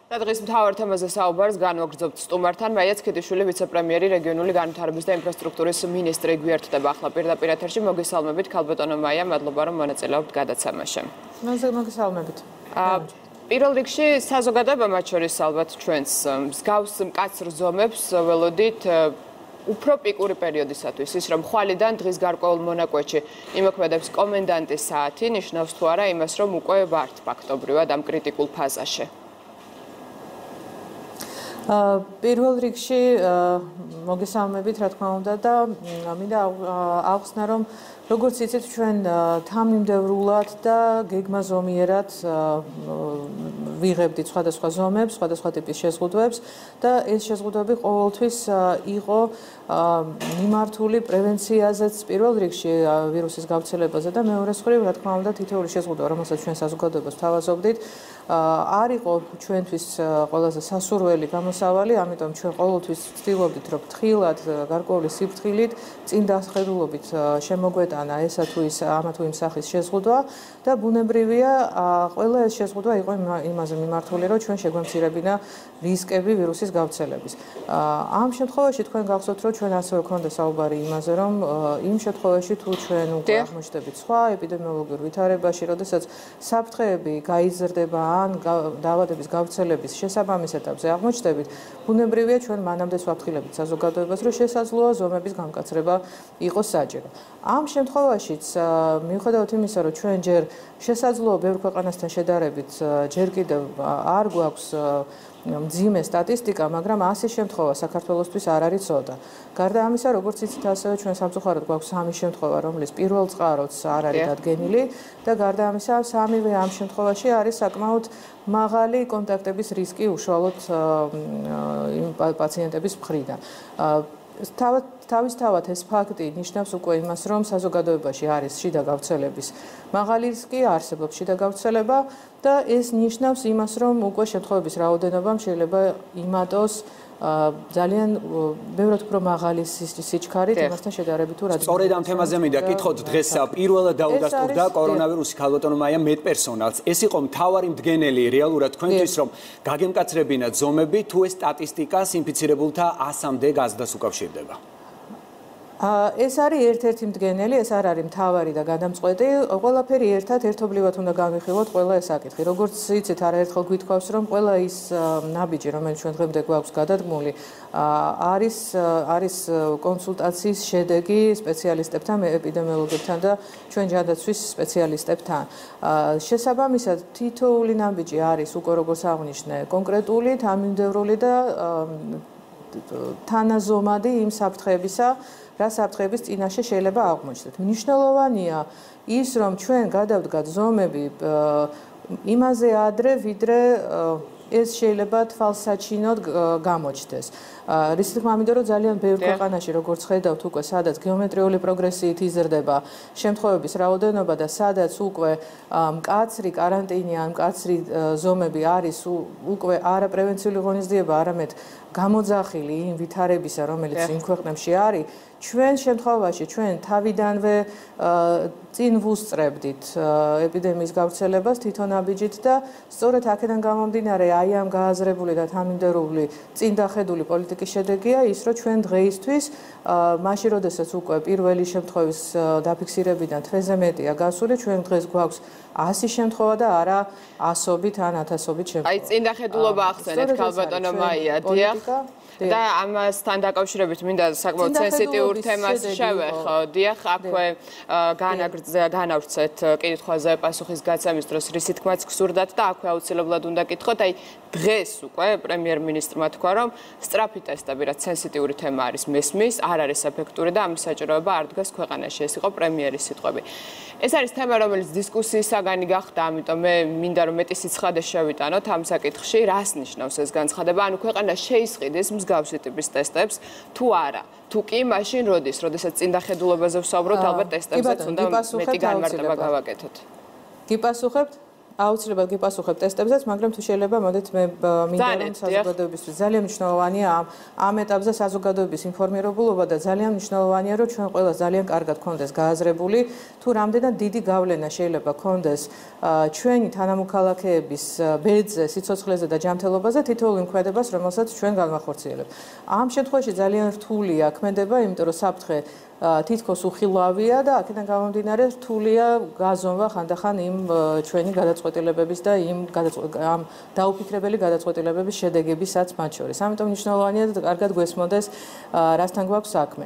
დღის მთავარ თემაზე საუბარს განვაგრძობთ სტუმართან. მაია ცქიტიშვილი, ვიცე-პრემიერი, რეგიონული განვითარების და ინფრასტრუქტურის მინისტრი გვერდდება ახლა პირდაპირ ეთერში. მოგესალმებით, ქალბატონო მაია, მადლობა რომ მონაწილეობთ გადაცემაში. მოგესალმებით. პირველ რიგში საზოგადოება მათ შორის ალბათ ჩვენს მსგავს მკაცრ ზომებს ველოდით უფრო პიკური პერიოდისათვის, ის რომ ხვალიდან დღის გარკვეულ მონაკვეთში იმოქმედებს კომენდანტის საათი, ნიშნავს თუ არა იმას, რომ უკვე ვართ ფაქტობრივად ამ კრიტიკულ ფაზაში. პირველ რიგში მოგესალმებით, რა თქმა უნდა და მინდა აღხსნა, რომ როგორც იცით, ჩვენ თანმიმდევრულად და გეგმაზომიერად ვიღებდით სხვადასხვა ზომებს, სხვადასხვა ტიპის შეზღუდვებს და ეს შეზღუდვები ყოველთვის იყო მიმართული პრევენციაზეც პირველ რიგში ვირუსის გავრცელებაზე და მეორე მხრივ, რა თქმა უნდა, თითოეული შეზღუდვა, რომელსაც ჩვენ საზოგადოებას ვთავაზობდით, არ იყო ჩვენთვის ყველაზე სასურველი გამოსავალი, ამიტომ ჩვენ ყოველთვის ვცდილობდით, რომ ფრთხილად, გარკვეული სიფრთხილით, წინ დახედულობით შემოგვეტანა ესა თუ ის ამა თუ იმ სახის შეზღუდვა და ბუნებრივია, ყველა ეს შეზღუდვა იყო იმაზე მიმართული, რომ ჩვენ შეგვემცირებინა რისკები ვირუსის გავრცელების. ამ შემთხვევაში თქვენ გახსოვთ, რომ ჩვენ ასევე გვქონდა საუბარი იმაზე, რომ იმ შემთხვევაში თუ ჩვენ უკვე აღმოჩნდებით სხვა ეპიდემიოლოგიურ ვითარებაში, როდესაც საფრთხეები გაიზრდება ან დაავადების გავრცელების შესაბამის ეტაპზე აღმოჩნდებით, ბუნებრივია ჩვენ მანამდე ვაფრთხილებით საზოგადოებას, რომ შესაძლოა ზომების გამკაცრება იყოს საჭირო. ამ შემთხვევაშიც მიუხედავად იმისა, რომ ჩვენ ჯერ შესაძლოა ბევრ ქვეყანასთან შედარებით ჯერ კიდევ არ გვაქვს მძიმე სტატისტიკა, მაგრამ ასი შემთხვევა საქართველოსთვის არ არის ცოტა. გარდა ამისა, როგორც იცით, ასევე ჩვენ სამწუხაროდ გვაქვს 3 შემთხვევა, რომლის პირველ წყაროც არ არის დადგენილი და გარდა ამისა, 3-ვე ამ შემთხვევაში არის საკმაოდ მაღალი კონტაქტების რისკი უშუალოდ პაციენტების მხრიდან. თავისთავად ეს ფაქტი ნიშნავს უკვე იმას, რომ საზოგადოებაში არის შიდა გავრცელების მაღალი რისკი, არსებობს შიდა გავრცელება და ეს ნიშნავს იმას, რომ უკვე შემთხვევების რაოდენობა შეიძლება იმატოს ძალიან ბევრად უფრო მაღალი სიჩქარით იმასთან შედარებით თუ რა. სწორედ ამ თემაზე მინდა კითხოთ დღეს პირველად დაუდასტურდა კორონავირუსი ქალბატონო მაია მედპერსონალს. ეს იყო მთავარი მდგენელი რეალურად თქვენთვის, რომ გაგემკაცრებინათ ზომები თუ ეს სტატისტიკას ინფიცირებულთა 100-მდე გაზრდას უკავშირდება. ეს არის ერთ-ერთი მდგენელი, ეს არ არის მთავარი და გადამწყვეტი. ყველაფერი ერთად ერთობლივად უნდა განვიხილოთ ყველა ეს საკითხი. როგორც იცით, არაერთხელ გვითქვავს, რომ ყველა ის ნაბიჯი, რომელიც ჩვენ დღემდე გვაქვს გადადგმული, არის კონსულტაციის შედეგი სპეციალისტებთან, ეპიდემიოლოგებთან და ჩვენ ჯანდაცვის სპეციალისტებთან. შესაბამისად, თითოეული ნაბიჯი არის უკვე როგორც აღნიშნე, კონკრეტული, თანმიმდევრული და თანაზომადი იმ საფრთხეებისა, რა საფრთხეების წინაშე შეიძლება აღმოჩნდეთ. მნიშვნელოვანია ის, რომ ჩვენ გადავდგათ ზომები იმაზე ადრე, ვიდრე ეს შეიძლება თვალსაჩინოდ გამოჩნდეს. რის თქმა უნდა, რომ ძალიან ბევრ ქვეყანაში, როგორც ხედავთ უკვე, სადაც გეომეტრიული პროგრესიით იზრდება შემთხვევების რაოდენობა და სადაც უკვე მკაცრი კარანტინი ან მკაცრი ზომები არის უკვე არა პრევენციული ღონისძიება, არამედ გამოძახილი იმ ვითარებისა, რომელიც იმ ქვეყნებში არის, ჩვენ შემთხვევაში ჩვენ თავიდანვე წინ ვუსწრებდით ეპიდემიის გავრცელებას თვითონ აბიჯით და სწორედ აქედან გამომდინარე აი ამ გააზრებული და თანმიმდევრული წინ დახედული პოლიტიკის შედეგია ის, რომ ჩვენ დღეისთვის მაშინ როდესაც უკვე პირველი შემთხვევის დაფიქსირებიდან თვეზე მეტია გასული, ჩვენ დღეს გვაქვს 100 შემთხვევა და არა ასობით ან 1000-ობით შემთხვევა. აი წინ დახედულობა ახსენეთ ქალბატონო მაია, დიახ. და ამასთან დაკავშირებით მინდა საკმაოდ სენსიტიურ თემას შევეხო. დიახ, აქვე განავრცეთ კითხვაზე პასუხის გაცემის დროს რისი თქმაც გსურდათ და აქვე აუცილებლად უნდა კითხოთ. აი დღეს უკვე პრემიერ-მინისტრმა თქვა, რომ სწრაფი ტესტები, რაც სენსიტიური თემა არის, მესმის, არ არის ეფექტური და ამის საჭიროება არ დგას ქვეყანაში. ეს იყო პრემიერის სიტყვები. ეს არის თემა, რომელიც დისკუსიის საგანი გახდა, ამიტომ მე მინდა რომ მეტი სიცხადე შევიტანოთ ამ საკითხში, რას ნიშნავს ეს განცხადება, ანუ ქვეყანა შეისყიდეს მსგავსი ტიპის ტესტებს თუ არა. თუ კი, მაშინ როდესაც წინ დახედულობაზე ვსაუბრობთ, ალბათ ტესტებზეც უნდა მეტი განმარტება გავაკეთოთ. გიპასუხებთ? აუცილებლად გიპასუხებ ტესტებზეც, მაგრამ თუ შეიძლება მოდით მე მინდა რომ საზოგადოებისთვის ძალიან მნიშვნელოვანია ამ ეტაპზე საზოგადოების ინფორმირებულობა და ძალიან მნიშვნელოვანია რომ ჩვენ ყველა ძალიან კარგად გქონდეს გააზრებული თუ რამდენად დიდი გავლენა შეიძლება გქონდეს ჩვენი თანამოქალაქეების ბედზე, სიცოცხლეზე და ჯანმრთელობაზე თითოეულ იმ ქმედებას, რომელსაც ჩვენ განვახორციელებთ. ამ შემთხვევაში ძალიან რთულია ქმედება, იმიტომ რომ საფრთხე თითქოს უხილავია და აქედან გამომდინარე რთულია გაზომვა ხანდახან იმ ჩვენი გადაწყვეტილებების და ამ დაუფიქრებელი გადაწყვეტილებების შედეგებისაც მათ შორის. ამიტომ მნიშვნელოვანია კარგად გვესმოდეს რასთან გვაქვს საქმე.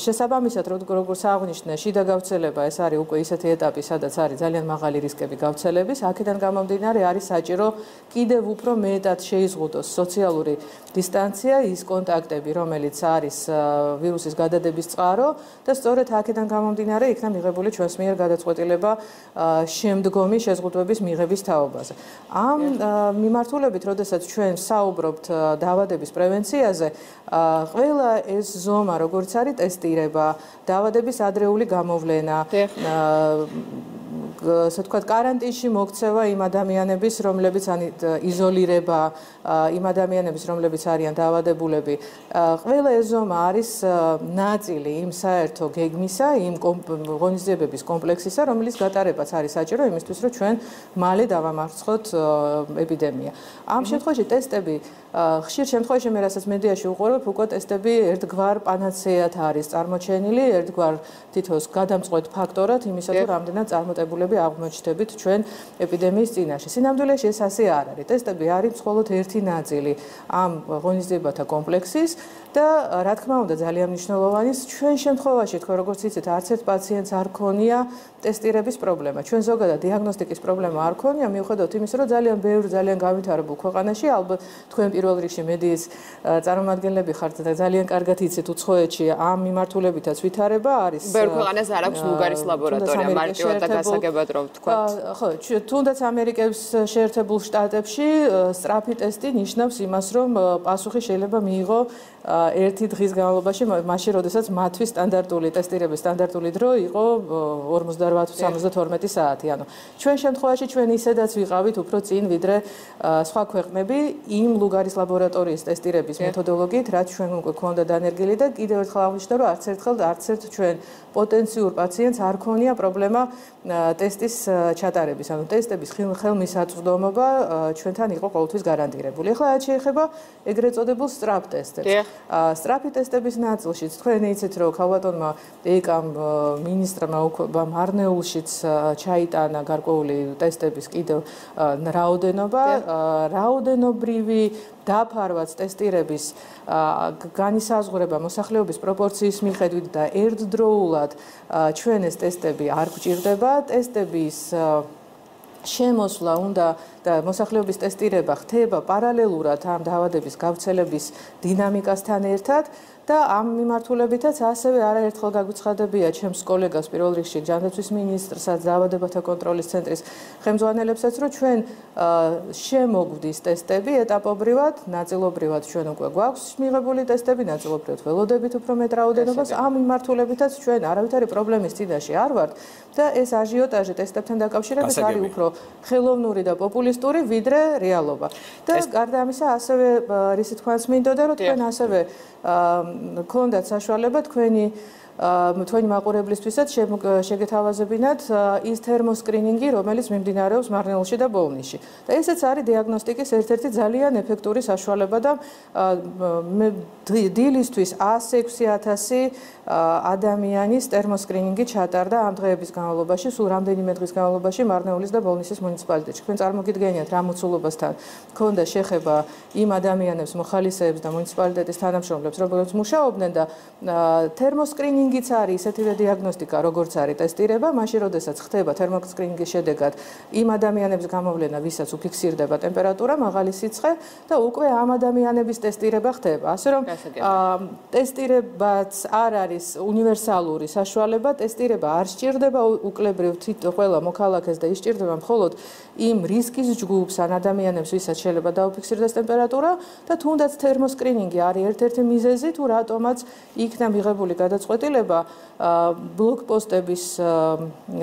შესაბამისად, როგორც აღნიშნე, შიდა გავრცელება ეს არის უკვე ისეთი ეტაპი, სადაც არის ძალიან მაღალი რისკები გავრცელების. აქედან გამომდინარე არის საჭირო კიდევ უფრო მეტად შეიზღუდოს სოციალური დისტანცია, ის კონტაქტები, რომელიც არის ვირუსის გადადების და სწორედ აქედან გამომდინარე იქნა მიღებული ჩვენს მიერ გადაწყვეტილება შემდგომი შეზღუდვების მიღების თაობაზე. ამ მიმართულებით, როდესაც ჩვენ საუბრობთ დაავადების პრევენციაზე, ყველა ეს ზომა, როგორც არის ტესტირება, დაავადების ადრეული გამოვლენა, ასე ვთქვათ, კარანტინში მოქცევა იმ ადამიანების, რომლებიც იზოლირება იმ ადამიანების, რომლებიც არიან დაავადებულები. ყველა ეს ზომა არის ნაწილი იმ საერთო გეგმისა, იმ ღონისძიებების კომპლექსისა, რომელიც გატარებაც არის საჭირო იმისთვის, რომ ჩვენ მალე დავამარცხოთ ეპიდემია. ამ შემთხვევაში ტესტები ხშირ შემთხვევაში მე რასაც მედიაში უყურებ, უკვე ტესტები ერთგვარ პანაცეად არის წარმოჩენილი, ერთგვარ თითოს გადამწყვეტ ფაქტორად იმისა, თუ რამდენად წარმატებულები აღმოჩნდებით ჩვენ ეპიდემიის წინაშე. სინამდვილეში ეს ასე არ არის. ტესტები არის მხოლოდ ერთი ნაწილი ამ ღონისძიებათა კომპლექსის და რა თქმა უნდა ძალიან მნიშვნელოვანი ჩვენ შემთხვევაში თქვენ როგორც იცით არც ერთ პაციენტს არ ქონია ტესტირების პრობლემა. ჩვენ ზოგადად დიაგნოსტიკის პრობლემა არ ქონია მიუხედავად იმისა, რომ ძალიან ბევრი ძალიან განვითარებულ ქვეყანაში ალბათ თქვენ პირველ რიგში მედიის წარმომადგენლები ხართ და ძალიან კარგად იცით უცხოეთში ამ მიმართულებითაც ვითარება არის. ბევრ ქვეყანას არ აქვს ლუგარის ლაბორატორია მარტივად და გასაგებად რომ ვთქვათ. ხო, თუნდაც ამერიკის შეერთებულ შტატებში სწრაფი ტესტი ნიშნავს იმას, რომ პასუხი შეიძლება მიიღო ერთი დღის განმავლობაში, მაშინ როდესაც მათთვის სტანდარტული ტესტირების სტანდარტული დრო იყო 48-72 საათი. ანუ ჩვენ შემთხვევაში ჩვენ ისედაც ვიყავით უფრო წინ ვიდრე სხვა ქვეყნები იმ ლუგარის ლაბორატორიის ტესტირების მეთოდოლოგიით, რაც ჩვენ უკვე გვქონდა დანერგილი და კიდევ ერთხელ აღნიშნე, რომ არც ერთ ჩვენ პოტენციურ პაციენტს არ ქონია პრობლემა ტესტის ჩატარების. ანუ ტესტების ხელმისაწვდომობა ჩვენთან იყო ყოველთვის გარანტირებული. ახლა რაც შეეხება ეგრეთ წოდებულ სწრაფ ტესტებს. სწრაფი ტესტების ნაწილშიც თქვენ იცით, რომ ქალბატონმა ეკამ მინისტრმა მარნეულშიც ჩაიტანა გარკვეული ტესტების კიდევ რაოდენობრივი დაფარვაც ტესტირების განისაზღვრება მოსახლეობის პროპორციის მიხედვით და ერთდროულად ჩვენ ეს ტესტები არ გვჭირდება. ტესტების შემოსვლა უნდა და მოსახლეობის ტესტირება ხდება პარალელურად ამ დაავადების გავრცელების დინამიკასთან ერთად და ამ მიმართულებითაც ასევე არაერთხელ გაგვიცხადებია ჩემს კოლეგას პირველ რიგში ჯანდაცვის მინისტრსაც, დაავადებათა კონტროლის ცენტრის ხელმძღვანელებსაც, რომ ჩვენ შემოგვდის ტესტები ეტაპობრივად, ნაწილობრივად ჩვენ უკვე გვაქვს მიღებული ტესტები, ნაწილობრივად ველოდებით უფრო მეტ რაოდენობას. ამ მიმართულებითაც ჩვენ არავითარი პრობლემის წინაშე არ ვართ და ეს აჟიოტაჟი ტესტებთან დაკავშირებით არის უფრო ხელოვნური და პოპულისტური ვიდრე რეალობა. და გარდა ამისა, ასევე რისი თქვენს მინდოდა, რომ თქვენ ასევე გქონდათ საშუალება თქვენი მაყურებლისთვისაც შეგეთავაზებინათ ის თერმოსკრინინგი, რომელიც მიმდინარეობს მარნეულში და ბოლნისში. და ესეც არის დიაგნოსტიკის ერთ-ერთი ძალიან ეფექტური საშუალება და დილისთვის 106,000 ადამიანის თერმოსკრინინგი ჩატარდა ამ დღეების განმავლობაში, სულ რამდენიმე დღის განმავლობაში მარნეულის და ბოლნისის მუნიციპალიტეტში. თქვენ წარმოგიდგენიათ რა მოცულობასთან ჰქონდა შეხება იმ ადამიანებს, მოხალისეებს და მუნიციპალიტეტის თანამშრომლებს, რომლებიც მუშაობდნენ და თერმოსკრინინგიც არის ისეთივე დიაგნოსტიკა, როგორც არის ტესტირება, მაშინ როდესაც ხდება თერმოსკრინინგის შედეგად იმ ადამიანების გამოვლენა, ვისაც უფიქსირდება ტემპერატურა, მაღალი სიცხე და უკვე ამ ადამიანების ტესტირება ხდება. ასე რომ ტესტირებაც არ არის უნივერსალური საშუალება, ტესტირება არ სჭირდება უკლებრივ ყველა მოქალაქეს და ისჭირდება მხოლოდ იმ რისკის ჯგუფს ან ადამიანებს, ვისაც შეიძლება დაუფიქსირდეს ტემპერატურა და თუნდაც თერმოსკრინინგი არის ერთ-ერთი მიზეზი, თუ რატომაც იქნა მიღებული გადაწყვეტილება მიმართულება ბლოკპოსტების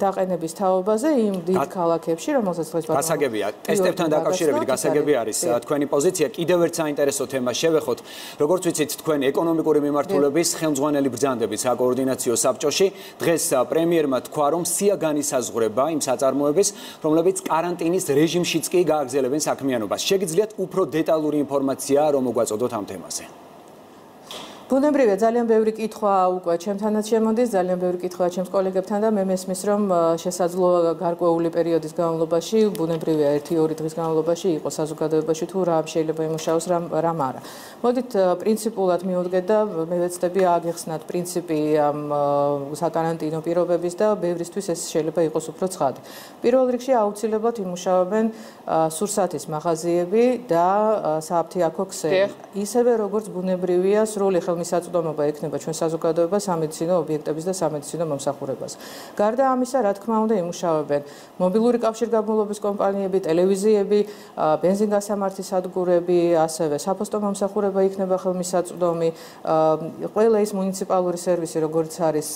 დაყენების თაობაზე იმ დიდ ქალაქებში, რომელსაც დღეს გასაგებია, ტესტებთან დაკავშირებით გასაგები არის თქვენი პოზიცია. კიდევ ერთ საინტერესო თემა შევეხოთ. როგორც ვიცით, თქვენ ეკონომიკური მიმართულების ხელმძღვანელი ბრძანდებით საკოორდინაციო საბჭოში, დღეს პრემიერმა თქვა, რომ სია განისაზღვრება იმ საწარმოების, რომლებიც კარანტინის რეჟიმშიც კი გააგრძელებენ საქმიანობას. შეგიძლიათ უფრო დეტალური ინფორმაცია რომ მოგვაწოდოთ ამ თემაზე? ბუნებრივია, ძალიან ბევრი კითხვა უკვე ჩემთანაც შემოდის, ძალიან ბევრი კითხვა ჩემს კოლეგებთან და მე მესმის, რომ შესაძლოა გარკვეული პერიოდის განმავლობაში, ბუნებრივია 1-2 დღის განმავლობაში იყოს საზოგადოებაში თუ რა შეიძლება იმუშაოს, რამ არა. მოდით პრინციპულად მივუდგეთ და მე ვეცდები აგეხსნათ პრინციპი ამ საკარანტინო პირობების და ბევრისთვის ეს შეიძლება იყოს უფრო ცხადი. პირველ რიგში აუცილებლად იმუშავებენ სურსათის მაღაზიები და სააფთიაქო ქსელი. ისევე როგორც ბუნებრივია სრული მისაწვდომობა ექნება ჩვენ საზოგადოებას სამედიცინო ობიექტების და სამედიცინო მომსახურებას. გარდა ამისა, რა თქმა უნდა, იმუშავებენ მობილური კავშირგაბმულობის კომპანიები, ტელევიზიები, ბენზინგასამართის სადგურები, ასევე საფოსტო მომსახურება იქნება ხელმისაწვდომი, ყველა ის მუნიციპალური სერვისი, როგორც არის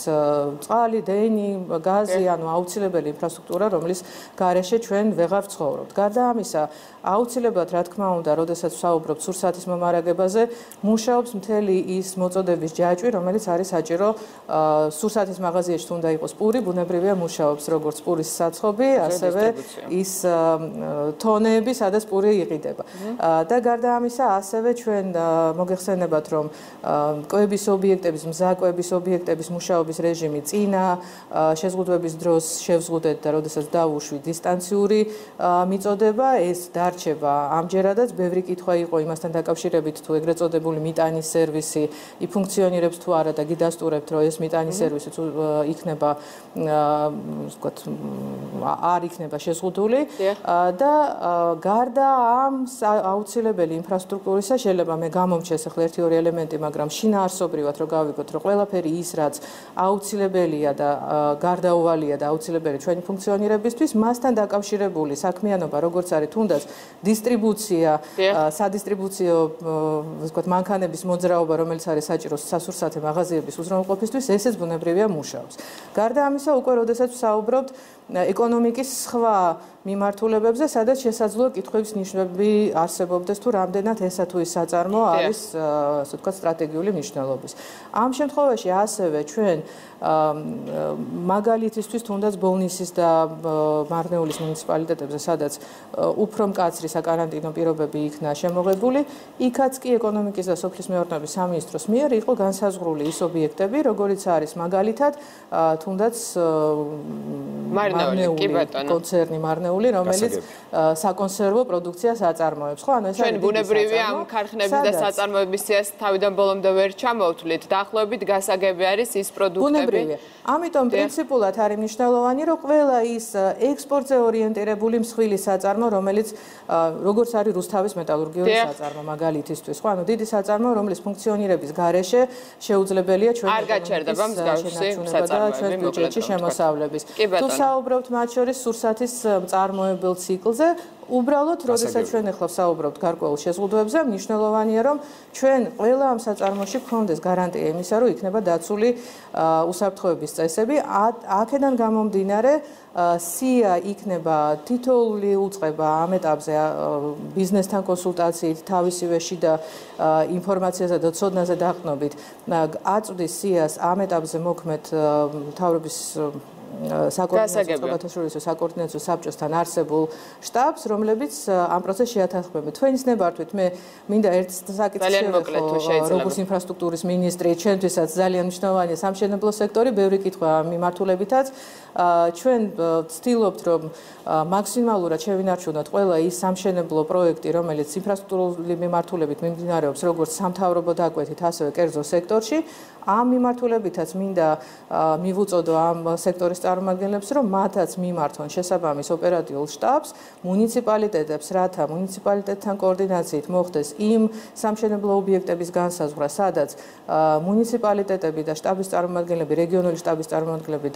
წყალი, დენი, გაზი, ანუ აუცილებელი ინფრასტრუქტურა, რომლის გარეშე ჩვენ ვეღარ ვცხოვრობთ. გარდა ამისა, აუცილებლად, რა თქმა უნდა, როდესაც ვსაუბრობთ სურსათის მომარაგებაზე, მუშაობს მთელი ის მოწოდების ჯაჭვი, რომელიც არის საჭირო სურსათის მაღაზიაში თუ უნდა იყოს პური, ბუნებრივია მუშაობს როგორც პურის საცხობი, ასევე ის თონეები, სადაც პური იყიდება. და გარდა ამისა, ასევე ჩვენ მოგეხსენებათ, რომ კვების ობიექტების, მზაკვების ობიექტების მუშაობის რეჟიმი წინა შეზღუდვების დროს შევზღუდეთ და როდესაც დავუშვით დისტანციური მიწოდება, ეს დარჩება ამჯერადაც. ბევრი კითხვა იყო იმასთან დაკავშირებით, თუ ეგრეთ წოდებული მიტანის სერვისი იფუნქციონირებს თუ არა და გიდასტურებთ, რომ ეს მიტანის სერვისი იქნება, ვთქვათ, არ იქნება შეზღუდული და გარდა ამ აუცილებელი ინფრასტრუქტურისა შეიძლება მე გამომჩეს ახლა 1-2 ელემენტი, მაგრამ შინაარსობრივად რო გავიგოთ, რომ ყველაფერი ის, რაც აუცილებელია და გარდაუვალია და აუცილებელი ჩვენი ფუნქციონირებისთვის, მასთან დაკავშირებული საქმიანობა, როგორც არის თუნდაც დისტრიბუცია, სადისტრიბუციო, ვთქვათ, მანქანების მოძრაობა, რომელიც არის საჭირო სასურსათე მაღაზიების უზრუნველყოფისთვის, ესეც ბუნებრივია მუშაობს. გარდა ამისა, უკვე როდესაც ვსაუბრობთ ეკონომიკის სხვა მიმართულებებზე, სადაც შესაძლოა კითხვების ნიშნები არსებობდეს თუ რამდენად ესა თუ ის საწარმო არის, ასე ვთქვათ, სტრატეგიული მნიშვნელობის. ამ შემთხვევაში ასევე ჩვენ მაგალითისთვის თუნდაც ბოლნისის და მარნეულის მუნიციპალიტეტებზე, სადაც უფრო მკაცრი საკარანტინო პირობები იქნა შემოღებული, იქაც კი ეკონომიკის და სოფლის მეურნეობის სამინისტროს მიერ იყო განსაზღვრული ის ობიექტები, როგორიც არის მაგალითად თუნდაც მარნეული კონცერნი მარნეული, რომელიც საკონსერვო პროდუქციას აწარმოებს. ხო, ანუ ეს ჩვენ ბუნებრივია ამ ქარხნების და საწარმოების სიას თავიდან ბოლომდე ვერ ჩამოვთვლით. დაახლოებით გასაგები არის ის პროდუქტები. ამიტომ პრინციპულად არის მნიშვნელოვანი, რომ ყველა ის ექსპორტზე ორიენტირებული მსხვილი საწარმო, რომელიც როგორც არის რუსთავის მეტალურგიული საწარმო მაგალითისთვის, ხო, ანუ დიდი საწარმო, რომლის ფუნქციონირების გარეშე შეუძლებელია ჩვენ არ გაჩერდება მსგავსი საწარმოები ჩვენ ბიუჯეტში შემოსავლების. თუ საუბრობთ მათ შორის სურსათის მწარმოებელ ციკლზე, უბრალოდ, როდესაც ჩვენ ახლა ვსაუბრობთ გარკვეულ შეზღუდვებზე, მნიშვნელოვანია, რომ ჩვენ ყველა ამ საწარმოში გქონდეს გარანტია იმისა, რომ იქნება დაცული უსაფრთხოების წესები. აქედან გამომდინარე, სია იქნება თითოეული უწყება ამ ეტაპზე ბიზნესთან კონსულტაციით, თავისივე შიდა ინფორმაციაზე და ცოდნაზე დაყრდნობით, აწვდის სიას ამ ეტაპზე მოქმედ მთავრობის საკოორდინაციო საბჭოსთან არსებულ შტაბს, რომლებიც ამ პროცესს შეათანხმებენ. თქვენის ნებართვით მე მინდა ერთ საკითხს შევეხო, როგორც ინფრასტრუქტურის მინისტრი, ჩვენთვისაც ძალიან მნიშვნელოვანია სამშენებლო სექტორი, ბევრი კითხვა მიმართულებითაც. ჩვენ ვცდილობთ, რომ მაქსიმალურად შევინარჩუნოთ ყველა ის სამშენებლო პროექტი, რომელიც ინფრასტრუქტურული მიმართულებით მიმდინარეობს, როგორც სამთავრობო დაკვეთით, ასევე კერძო სექტორში. ამ მიმართულებითაც მინდა მივუწოდო ამ სექტორის წარმომადგენლებს, რომ მათაც მიმართონ შესაბამის ოპერატიულ შტაბს, მუნიციპალიტეტებს, რათა მუნიციპალიტეტთან კოორდინაციით მოხდეს იმ სამშენებლო ობიექტების განსაზღვრა, სადაც მუნიციპალიტეტები და შტაბის წარმომადგენლები, რეგიონული შტაბის წარმომადგენლები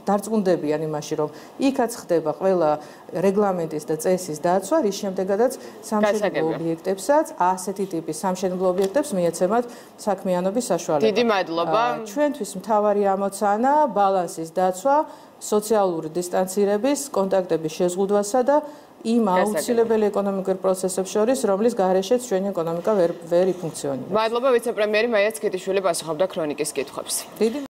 დარწმუნდებიან იმაში, რომ იქაც ხდება ყველა რეგლამენტის და წესის დაცვა, რის შემდეგაც სამშენებლო ობიექტებსაც, ასეთი ტიპის სამშენებლო ობიექტებს მიეცემათ საქმიანობის საშუალება. დიდი მადლობა. ჩვენთვის მთავარი ამოცანა ბალანსის დაცვა, სოციალური დისტანცირების, კონტაქტების შეზღუდვასა და იმ აუცილებელი ეკონომიკურ პროცესებს შორის, რომლის გარეშეც ჩვენი ეკონომიკა ვერ იფუნქციონირებს. მადლობა ვიცე-პრემიერი მაია ცქიტიშვილი პასუხობდა ქრონიკის კითხვებს.